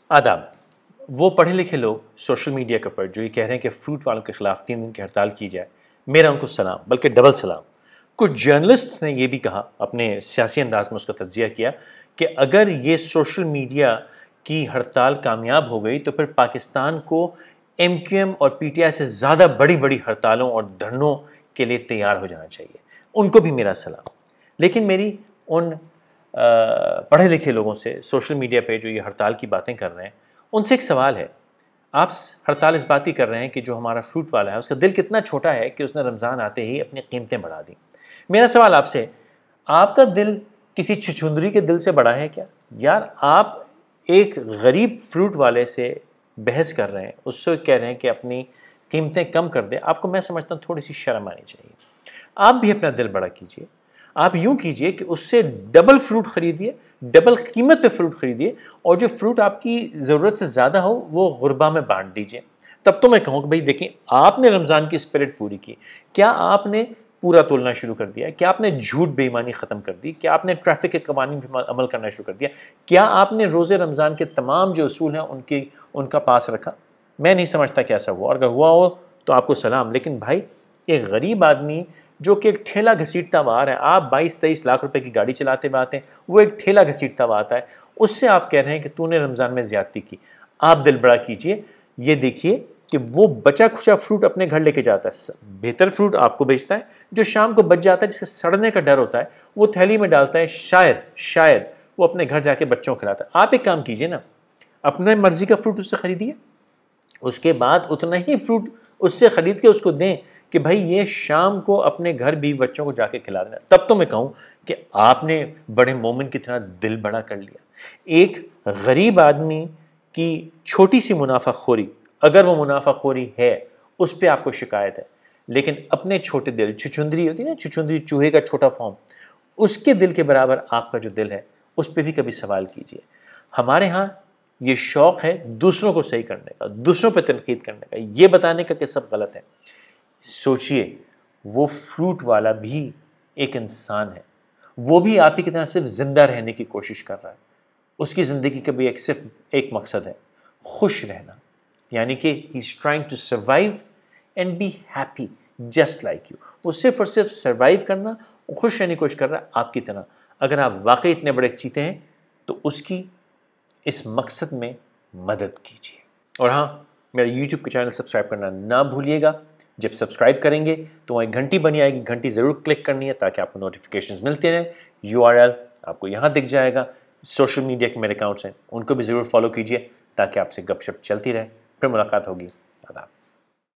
آداب. وہ پڑھے لکھے لوگ سوشل میڈیا کے اوپر جو یہ کہہ رہے ہیں کہ فروٹ والوں کے خلاف 3 دن کی ہڑتال کی جائے، میرا ان کو سلام، بلکہ ڈبل سلام. کچھ جرنلسٹ نے یہ بھی کہا، اپنے سیاسی انداز میں اس کا تجزیہ کیا کہ اگر یہ سوشل میڈیا کی ہڑتال کامیاب ہو گئی تو پھر پاکستان کو ایم کیو ایم اور پی ٹی آئی سے زیادہ بڑی بڑی ہڑتالوں اور دھرنوں کے لیے تیار ہو جانا چاہیے. ان کو بھی میرا سلام. لیکن میری ان پڑھے لکھے لوگوں سے سوشل میڈیا پہ جو یہ ہڑتال کی باتیں کر رہے ہیں ان سے ایک سوال ہے. آپ ہڑتال اس بات کی کر رہے ہیں کہ جو ہمارا فروٹ والا ہے اس کا دل کتنا چھوٹا ہے کہ اس نے رمضان آتے ہی اپنی قیمتیں بڑھا دیں. میرا سوال آپ سے، آپ کا دل کسی چھچھندری کے دل سے بڑا ہے کیا؟ یار آپ ایک غریب فروٹ والے سے بحث کر رہے ہیں، اس سے کہہ رہے ہیں کہ اپنی قیمتیں کم کر دیں. آپ کو میں سمجھتا ہوں تھوڑی سی شرم آنی چاہیے. آپ بھی اپنا دل بڑا کیجئے. آپ یوں کیجئے کہ اس سے ڈبل فروٹ خریدیے، ڈبل قیمت پہ فروٹ خریدیے، اور جو فروٹ آپ کی ضرورت سے زیادہ ہو وہ غربا میں بانٹ دیجئے. تب تو میں کہوں کہ بھئی دیکھیں، آپ نے رمضان کی اسپرٹ پوری کی. کیا آپ نے پورا تولنا شروع کر دیا؟ کیا آپ نے جھوٹ بے ایمانی ختم کر دی؟ کیا آپ نے ٹریفک کے قوانین پہ عمل کرنا شروع کر دیا؟ کیا آپ نے روزے رمضان کے تمام جو اصول ہیں ان کا پاس رکھا؟ میں نہیں سمجھتا کہ ایسا ہوا، اور اگر ہوا ہو تو آپ کو سلام. لیکن بھائی ایک غریب آدمی جو کہ ایک ٹھیلا گھسیٹتا ہوا آ رہا ہے، آپ 22-23 لاکھ روپے کی گاڑی چلاتے ہوئے آتے ہیں، وہ ایک ٹھیلا گھسیٹتا ہوا آتا ہے، اس سے آپ کہہ رہے ہیں کہ تو نے رمضان میں زیادتی کی. آپ دل بڑا کیجئے. یہ دیکھیے کہ وہ بچا کھچا فروٹ اپنے گھر لے کے جاتا ہے، بہتر فروٹ آپ کو بیچتا ہے. جو شام کو بچ جاتا ہے، جس کے سڑنے کا ڈر ہوتا ہے، وہ تھیلی میں ڈالتا ہے، شاید وہ اپنے گھر جا کے بچوں کو کھلاتا ہے. آپ ایک کام کیجئے نا، اپنے مرضی کا فروٹ اس سے خریدیے، اس کے بعد اتنا ہی فروٹ اس سے خرید کے اس کو دیں کہ بھائی یہ شام کو اپنے گھر بھی بچوں کو جا کے کھلا دینا. تب تو میں کہوں کہ آپ نے بڑے مومن کی طرح دل بڑا کر لیا. ایک غریب آدمی کی چھوٹی سی منافع خوری، اگر وہ منافع خوری ہے، اس پہ آپ کو شکایت ہے، لیکن اپنے چھوٹے دل، چھچندری ہوتی ہے نا، چھچندری چوہے کا چھوٹا فارم، اس کے دل کے برابر آپ کا جو دل ہے اس پہ بھی کبھی سوال کیجئے. ہمارے ہاں یہ شوق ہے دوسروں کو صحیح کرنے کا، دوسروں پہ تنقید کرنے کا، یہ بتانے کا کہ سب غلط ہے. سوچئے وہ فروٹ والا بھی ایک انسان ہے، وہ بھی آپ ہی کی طرح صرف زندہ رہنے کی کوشش کر رہا ہے. اس کی زندگی کا بھی صرف ایک مقصد ہے، خوش رہنا. یعنی کہ he is trying to survive and be happy just like you. وہ صرف اور صرف سروائیو کرنا، خوش رہنے کی کوشش کر رہا ہے آپ کی طرح. اگر آپ واقعی اتنے بڑے چیتے ہیں تو اس کی اس مقصد میں مدد کیجیے. اور ہاں، میرا یوٹیوب کا چینل سبسکرائب کرنا نہ بھولیے گا. جب سبسکرائب کریں گے تو وہاں ایک گھنٹی بنی آئے گی، گھنٹی ضرور کلک کرنی ہے تاکہ آپ کو نوٹیفیکیشنز ملتے رہیں. URL آپ کو یہاں دکھ جائے گا. سوشل میڈیا کے میرے اکاؤنٹس ہیں، ان کو بھی ضرور فالو کیجیے تاکہ آپ سے گپ شپ چلتی رہے. پھر ملاقات ہوگی. آداب.